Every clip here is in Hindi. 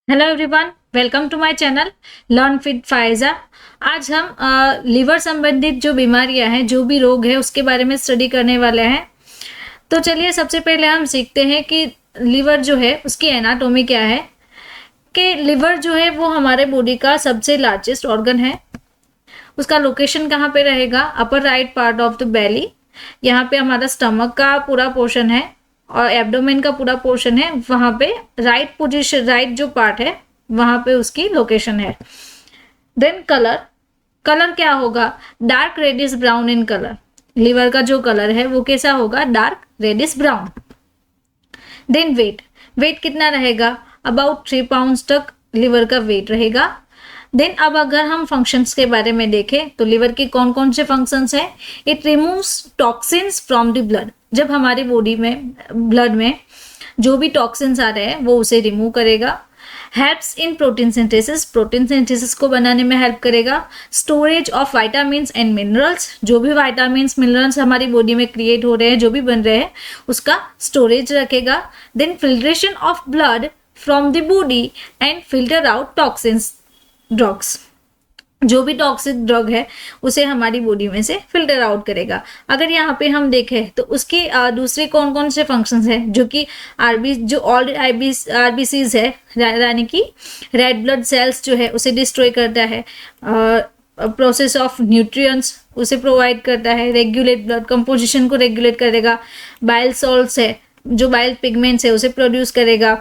Hello everyone, welcome to my channel learn fit Faiza. आज हम लीवर संबंधित जो बीमारियां हैं, जो भी रोग है, उसके बारे में स्टडी करने वाले हैं। तो चलिए सबसे पहले हम सीखते हैं कि लीवर जो है उसकी एनाटॉमी क्या है। कि लीवर जो है वो हमारे बॉडी का सबसे लार्जेस्ट ऑर्गन है। उसका लोकेशन कहाँ पे रहेगा? Upper right part of the belly. यहाँ पे हमारा स्टमक का पूरा पोर्शन है और एब्डोमेन का पूरा पोर्शन है। वहां पे राइट पोजीशन, राइट जो पार्ट है वहां पे उसकी लोकेशन है। देन कलर, कलर क्या होगा? Dark reddish brown in colour. Liver का जो कलर है वो कैसा होगा? Dark reddish brown. Then weight, weight कितना रहेगा? अबाउट 3 पाउंड तक लीवर का वेट रहेगा। देन अब अगर हम फंक्शंस के बारे में देखें तो लीवर के कौन कौन से फंक्शंस हैं? It removes toxins from the blood. जब हमारी बॉडी में, ब्लड में जो भी टॉक्सिन्स आ रहे हैं वो उसे रिमूव करेगा। Helps in protein synthesis, protein synthesis को बनाने में हेल्प करेगा। Storage of vitamins and minerals, जो भी विटामिन्स मिनरल्स हमारी बॉडी में क्रिएट हो रहे हैं, जो भी बन रहे हैं, उसका स्टोरेज रखेगा। Then filtration of blood from the body and filter out toxins drugs. जो भी टॉक्सिक ड्रग है उसे हमारी बॉडी में से फिल्टर आउट करेगा। अगर यहाँ पे हम देखें तो उसके दूसरे कौन कौन से फंक्शंस हैं, जो कि जो ऑल आरबीसीज है, यानी कि रेड ब्लड सेल्स जो है उसे डिस्ट्रॉय करता है। प्रोसेस ऑफ न्यूट्रिएंट्स उसे प्रोवाइड करता है। रेगुलेट ब्लड कंपोजिशन को रेगुलेट करेगा। बाइल सॉल्ट्स है, जो बाइल पिगमेंट्स है उसे प्रोड्यूस करेगा।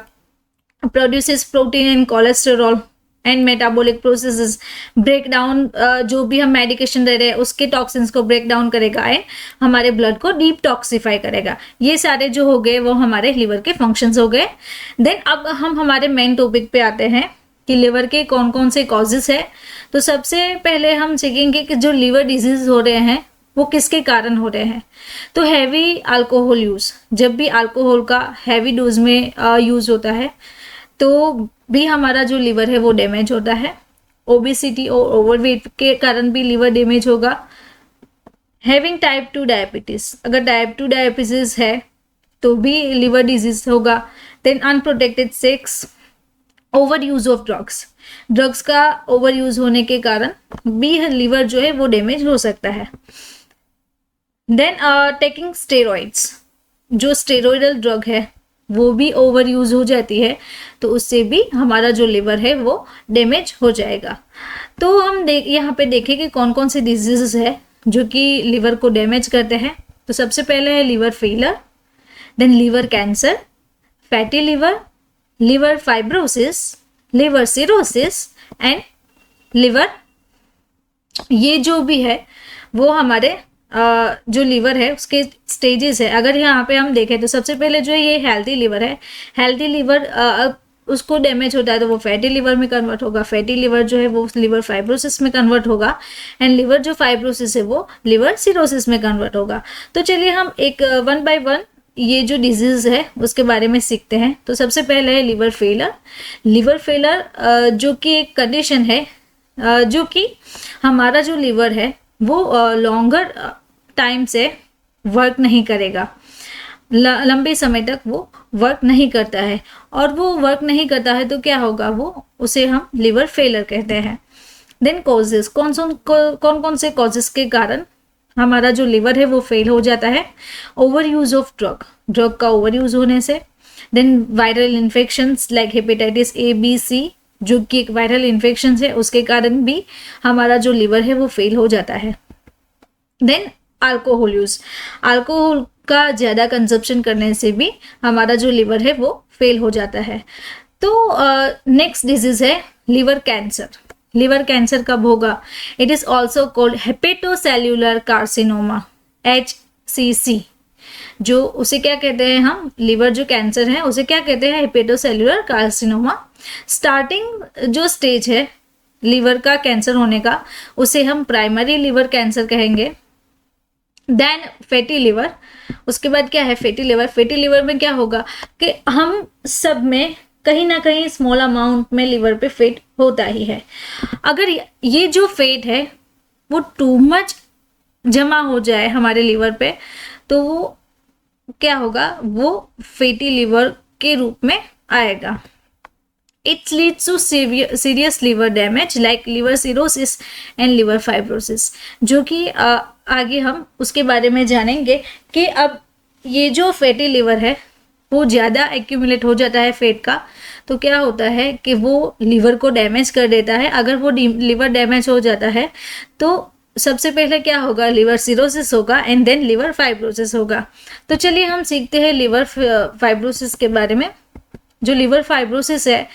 Produces protein and cholesterol and metabolic processes. Break down, जो भी हम मेडिकेशन दे रहे हैं उसके टॉक्सिन्स को ब्रेक डाउन करेगा एंड हमारे ब्लड को डिटॉक्सिफाई करेगा। ये सारे जो हो गए वो हमारे लिवर के फंक्शंस हो गए। देन अब हम हमारे मेन टॉपिक पे आते हैं कि लिवर के कौन कौन से कॉजेस है। तो सबसे पहले हम सीखेंगे कि जो लिवर डिजीज हो रहे हैं वो किसके कारण हो रहे हैं। तो हैवी अल्कोहल यूज, जब भी अल्कोहल का हैवी डोज में यूज होता है तो भी हमारा जो लिवर है वो डैमेज होता है। ओबेसिटी और ओवरवेट के कारण भी लिवर डैमेज होगा। हैविंग टाइप 2 डायबिटीज, अगर टाइप 2 डायबिटीज है तो भी लिवर डिजीज होगा। Then unprotected sex, over use of drugs, drugs का ओवर यूज होने के कारण भी लिवर जो है वो डैमेज हो सकता है। देन टेकिंग स्टेरॉइड्स, जो स्टेरॉइडल ड्रग है वो भी ओवर यूज हो जाती है तो उससे भी हमारा जो लिवर है वो डैमेज हो जाएगा। तो हम यहाँ पे देखें कि कौन कौन से डिजीजेस है जो कि लिवर को डैमेज करते हैं। तो सबसे पहले है liver failure, then liver cancer, fatty liver, liver fibrosis, liver cirrhosis and liver. ये जो भी है वो हमारे जो लिवर है उसके स्टेजेस है। अगर यहाँ पे हम देखें तो सबसे पहले जो है ये हेल्दी लिवर है। हेल्दी लिवर उसको डैमेज होता है तो वो फैटी लिवर में कन्वर्ट होगा। फैटी लिवर जो है वो लिवर फाइब्रोसिस में कन्वर्ट होगा एंड लिवर जो फाइब्रोसिस है वो लिवर सिरोसिस में कन्वर्ट होगा। तो चलिए हम एक वन बाय वन ये जो डिजीज है उसके बारे में सीखते हैं। तो सबसे पहले है लिवर फेलर। लिवर फेलर जो कि एक कंडीशन है जो कि हमारा जो लिवर है वो लॉन्गर टाइम से वर्क नहीं करेगा, लंबे समय तक वो वर्क नहीं करता है। और वो वर्क नहीं करता है तो क्या होगा? वो उसे हम लिवर फेलर कहते हैं। देन कॉजेस, कौन कौन से कॉजेस के कारण हमारा जो लिवर है वो फेल हो जाता है? Over use of drug, drug का ओवर यूज होने से। Then viral infections like hepatitis A, B, C, जो कि एक वायरल इन्फेक्शन है, उसके कारण भी हमारा जो लिवर है वो फेल हो जाता है। देन अल्कोहल यूज, अल्कोहल का ज़्यादा कंजप्शन करने से भी हमारा जो लिवर है वो फेल हो जाता है। तो नेक्स्ट डिजीज है लिवर कैंसर। लिवर कैंसर कब होगा? It is also called hepatocellular carcinoma, HCC। जो उसे क्या कहते हैं हम? लिवर जो कैंसर है उसे क्या कहते हैं? हेपेटोसेल्यूलर कार्सिनोमा। स्टार्टिंग जो स्टेज है लिवर का कैंसर होने का उसे हम प्राइमरी लिवर कैंसर कहेंगे। देन फैटी लिवर, उसके बाद क्या है? Fatty liver. फैटी लिवर में क्या होगा कि हम सब में कहीं ना कहीं स्मॉल अमाउंट में लिवर पे फैट होता ही है। अगर ये जो फैट है वो टू मच जमा हो जाए हमारे लिवर पे तो वो क्या होगा? वो फैटी लिवर के रूप में आएगा। it leads to serious liver damage like liver cirrhosis and liver fibrosis, जो कि आगे हम उसके बारे में जानेंगे कि अब ये जो फैटी लिवर है वो ज़्यादा एक्यूमुलेट हो जाता है फैट का, तो क्या होता है कि वो लिवर को डैमेज कर देता है। अगर वो लिवर डैमेज हो जाता है तो सबसे पहले क्या होगा, लिवर सिरोसिस होगा एंड देन लिवर फाइब्रोसिस होगा। तो चलिए हम सीखते हैं लिवर फाइब्रोसिस के बारे में। जो लिवर फाइब्रोसिस है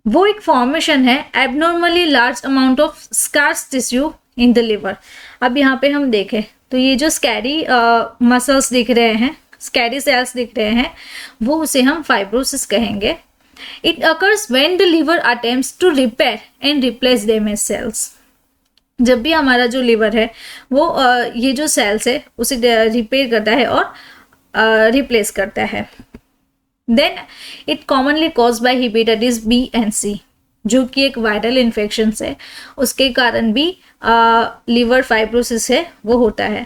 वो एक फॉर्मेशन है abnormally large amount of scars tissue in the liver. अब यहाँ पे हम देखें तो ये जो स्कैरी मसल्स दिख रहे हैं, स्कैरी सेल्स दिख रहे हैं, वो उसे हम फाइब्रोसिस कहेंगे। It occurs when the liver attempts to repair and replace damage cells. जब भी हमारा जो लिवर है वो ये जो सेल्स है उसे रिपेयर करता है और रिप्लेस करता है। Then it commonly cause by hepatitis B and C, जो कि एक वायरल इन्फेक्शन है, उसके कारण भी लिवर फाइब्रोसिस है वो होता है।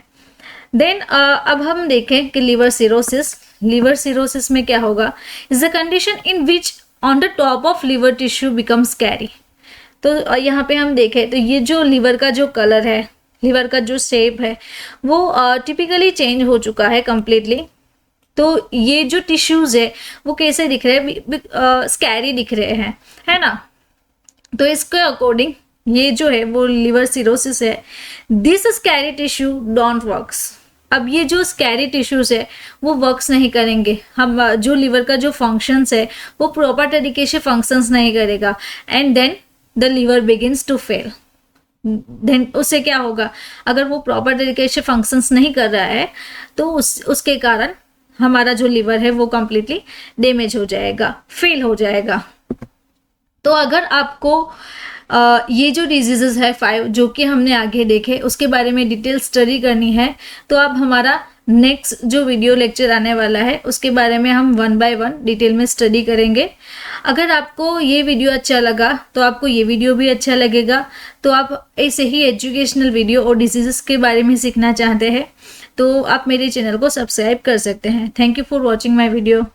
देन अब हम देखें कि लिवर सिरोसिस में क्या होगा, is a condition in which on the top of liver tissue becomes scary. तो यहाँ पे हम देखें तो ये जो लिवर का जो कलर है, लिवर का जो शेप है वो टिपिकली चेंज हो चुका है कम्प्लीटली। तो ये जो टिश्यूज है वो कैसे दिख रहे हैं, स्कैरी दिख रहे हैं, है ना। तो इसके अकॉर्डिंग ये जो है वो लिवर सिरोसिस है। This scary tissue don't works. अब ये जो स्कैरी टिश्यूज है वो वर्क्स नहीं करेंगे, हम जो लिवर का जो फंक्शंस है वो प्रॉपर तरीके से फंक्शंस नहीं करेगा and then the liver begins to fail. Then उससे क्या होगा, अगर वो प्रॉपर तरीके से फंक्शंस नहीं कर रहा है तो उसके कारण हमारा जो लिवर है वो कम्प्लीटली डैमेज हो जाएगा, फेल हो जाएगा। तो अगर आपको ये जो डिजीजेस है 5 जो कि हमने आगे देखे उसके बारे में डिटेल स्टडी करनी है तो आप हमारा नेक्स्ट जो वीडियो लेक्चर आने वाला है उसके बारे में हम 1 by 1 डिटेल में स्टडी करेंगे। अगर आपको ये वीडियो अच्छा लगा तो आपको ये वीडियो भी अच्छा लगेगा। तो आप ऐसे ही एजुकेशनल वीडियो और डिजीजेस के बारे में सीखना चाहते हैं तो आप मेरे चैनल को सब्सक्राइब कर सकते हैं। Thank you for watching my video.